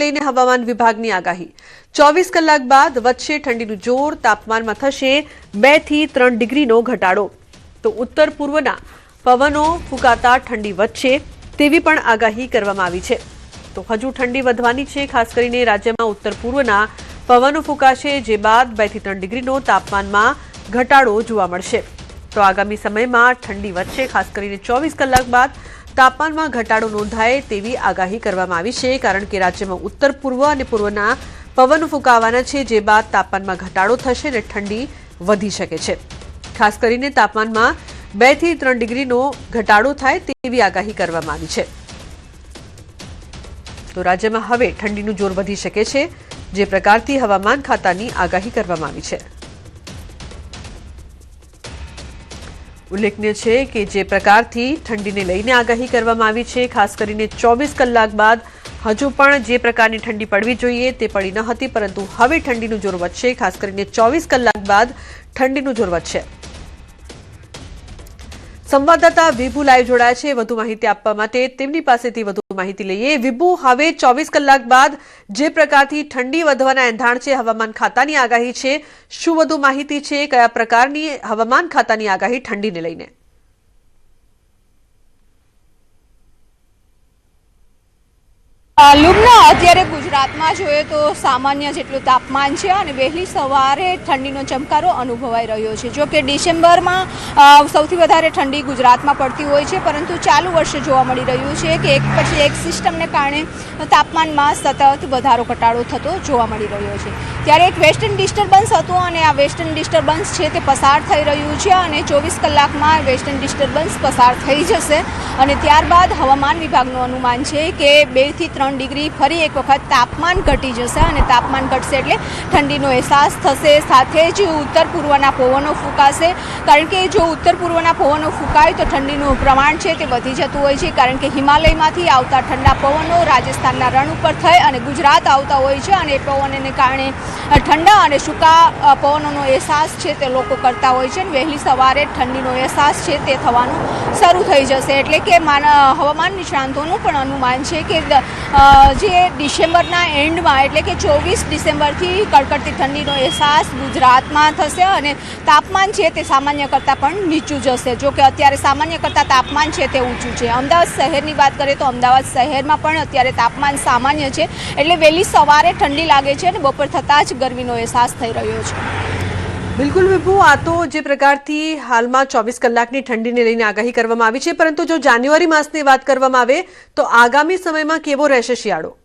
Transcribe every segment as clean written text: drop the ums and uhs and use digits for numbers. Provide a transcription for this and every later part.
લઈને હવામાન વિભાગની આગાહી 24 કલાક બાદ વધશે ઠંડીનું જોર, તાપમાનમાં થશે 2 થી 3 ડિગ્રીનો ઘટાડો। તો ઉત્તર પૂર્વના પવનો ફૂંકાતા ઠંડી વધશે તેવી પણ આગાહી કરવામાં આવી છે। તો હજુ ઠંડી વધવાની છે, ખાસ કરીને રાજ્યમાં ઉત્તર પૂર્વના પવનો ફૂંકાશે, જે બાદ 2 થી 3 ડિગ્રીનો તાપમાનમાં ઘટાડો જોવા મળશે। તો આગામી સમયમાં ઠંડી વધશે, ખાસ કરીને 24 કલાક બાદ તાપમાનમાં ઘટાડો નોંધાય તેવી આગાહી કરવામાં આવી છે, કારણ કે રાજ્યમાં ઉત્તર પૂર્વ અને પૂર્વના પવનો ફૂંકાવાના છે, જે બાદ તાપમાનમાં ઘટાડો થશે અને ઠંડી વધી શકે છે। ખાસ કરીને તાપમાનમાં 2 થી 3 ડિગ્રીનો ઘટાડો થાય તેવી આગાહી કરવામાં આવી છે। તો રાજ્યમાં હવે ઠંડીનું જોર વધી શકે છે, જે પ્રકારથી હવામાન ખાતાની આગાહી કરવામાં આવી છે। ઉલ્લેખનીય છે કે જે પ્રકારથી ઠંડીને લઈને આગાહી કરવામાં આવી છે, ખાસ કરીને 24 કલાક બાદ હજુ પણ જે પ્રકારની ઠંડી પડવી જોઈએ તે પડી ન હતી, પરંતુ હવે ઠંડીનું જોર વધશે। ખાસ કરીને 24 કલાક બાદ ઠંડીનું જોર વધશે। સંવાદદાતા વિભુ લાઈવ જોડાયા છે વધુ માહિતી આપવા માટે, તેમની પાસેથી વધુ માહિતી લઈએ। વિભુ, હવે 24 કલાક બાદ જે પ્રકારથી ઠંડી વધવાના એંધાણ છે, હવામાન ખાતાની આગાહી છે, શું વધુ માહિતી છે? કયા પ્રકારની હવામાન ખાતાની આગાહી ઠંડીને લઈને? લુબના અત્યારે ગુજરાતમાં જોઈએ તો સામાન્ય જેટલું તાપમાન છે અને વહેલી સવારે ઠંડીનો ચમકારો અનુભવાઈ રહ્યો છે। જો કે ડિસેમ્બરમાં સૌથી વધારે ઠંડી ગુજરાતમાં પડતી હોય છે, પરંતુ ચાલુ વર્ષે જોવા મળી રહ્યું છે કે એક પછી એક સિસ્ટમને કારણે તાપમાનમાં સતત વધારો ઘટાડો થતો જોવા મળી રહ્યો છે। ત્યારે એક વેસ્ટર્ન ડિસ્ટર્બન્સ હતું અને આ વેસ્ટર્ન ડિસ્ટર્બન્સ છે તે પસાર થઈ રહ્યું છે અને 24 કલાકમાં વેસ્ટર્ન ડિસ્ટર્બન્સ પસાર થઈ જશે અને ત્યારબાદ હવામાન વિભાગનું અનુમાન છે કે 2 થી 3 ડિગ્રી ફરી એક વખત તાપમાન ઘટી જશે અને તાપમાન ઘટશે એટલે ઠંડીનો અહેસાસ થશે। સાથે જ ઉત્તર પૂર્વના પવનો ફૂંકાશે, કારણ કે જો ઉત્તર પૂર્વના પવનો ફૂંકાય તો ઠંડીનું પ્રમાણ છે તે વધી જતું હોય છે, કારણ કે હિમાલયમાંથી આવતા ઠંડા પવનો રાજસ્થાનના રણ ઉપર થઈ અને ગુજરાત આવતા હોય છે અને એ પવનને કારણે ઠંડા અને સૂકા પવનોનો અહેસાસ છે તે લોકો કરતા હોય છે અને વહેલી સવારે ઠંડીનો અહેસાસ છે તે થવાનું શરૂ થઈ જશે। એટલે કે હવામાન નિષ્ણાંતોનું પણ અનુમાન છે કે જે ડિસેમ્બરના એન્ડમાં એટલે કે 24 ડિસેમ્બરથી કડકડતી ઠંડીનો અહેસાસ ગુજરાતમાં થશે અને તાપમાન છે તે સામાન્ય કરતાં પણ નીચું જશે। જો કે અત્યારે સામાન્ય કરતાં તાપમાન છે તે ઊંચું છે। અમદાવાદ શહેરની વાત કરીએ તો અમદાવાદ શહેરમાં પણ અત્યારે તાપમાન સામાન્ય છે, એટલે વહેલી સવારે ઠંડી લાગે છે અને બપોર થતાં જ ગરમીનો અહેસાસ થઈ રહ્યો છે। બિલકુલ વિભુ, આ તો જે પ્રકારથી હાલમાં 24 કલાકની ઠંડીને લઈને આગાહી કરવામાં આવી છે, પરંતુ જો જાન્યુઆરી માસની વાત કરવામાં આવે તો આગામી સમયમાં કેવો રહેશે શિયાળો?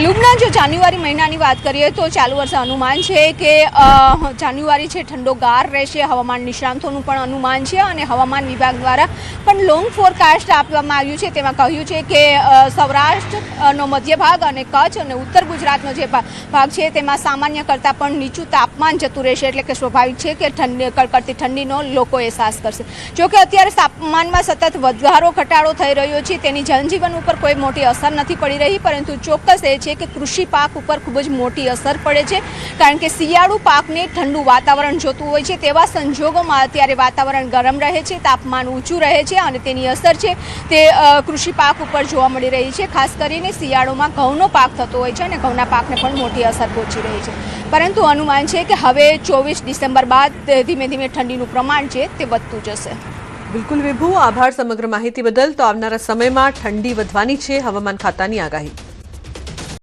લુબના જો જાન્યુઆરી મહિનાની વાત કરીએ તો ચાલુ વર્ષે અનુમાન છે કે જાન્યુઆરી છે ઠંડો ગાર રહેશે। હવામાન નિષ્ણાંતોનું પણ અનુમાન છે અને હવામાન વિભાગ દ્વારા પણ લોંગ ફોરકાસ્ટ આપવામાં આવ્યું છે। તેમાં કહ્યું છે કે સૌરાષ્ટ્રનો મધ્ય ભાગ અને કચ્છ અને ઉત્તર ગુજરાતનો જે ભાગ છે તેમાં સામાન્ય કરતાં પણ નીચું તાપમાન જતું રહેશે, એટલે કે સ્વાભાવિક છે કે કડકડતી ઠંડીનો લોકો અહેસાસ કરશે। જો કે અત્યારે તાપમાનમાં સતત વધારો ઘટાડો થઈ રહ્યો છે, તેની જનજીવન ઉપર કોઈ મોટી અસર નથી પડી રહી, પરંતુ ચોક્કસ છે કે કૃષિ પાક ઉપર ખૂબ જ મોટી અસર પડે છે, કારણ કે શિયાળુ પાકને ઠંડુ વાતાવરણ જોતું હોય છે। તેવા સંજોગોમાં અત્યારે વાતાવરણ ગરમ રહે છે, તાપમાન ઊંચું રહે છે અને તેની અસર છે તે કૃષિ પાક ઉપર જોવા મળી રહી છે। ખાસ કરીને શિયાળોમાં ઘઉંનો પાક થતો હોય છે અને ઘઉંના પાકને પણ મોટી અસર પહોંચી રહી છે, પરંતુ અનુમાન છે કે હવે 24 ડિસેમ્બર બાદ ધીમે ધીમે ઠંડીનું પ્રમાણ છે તે વધતું જશે। બિલકુલ વિભુ, આભાર સમગ્ર માહિતી બદલ। તો આવનારા સમયમાં ઠંડી વધવાની છે, હવામાન ખાતાની આગાહી।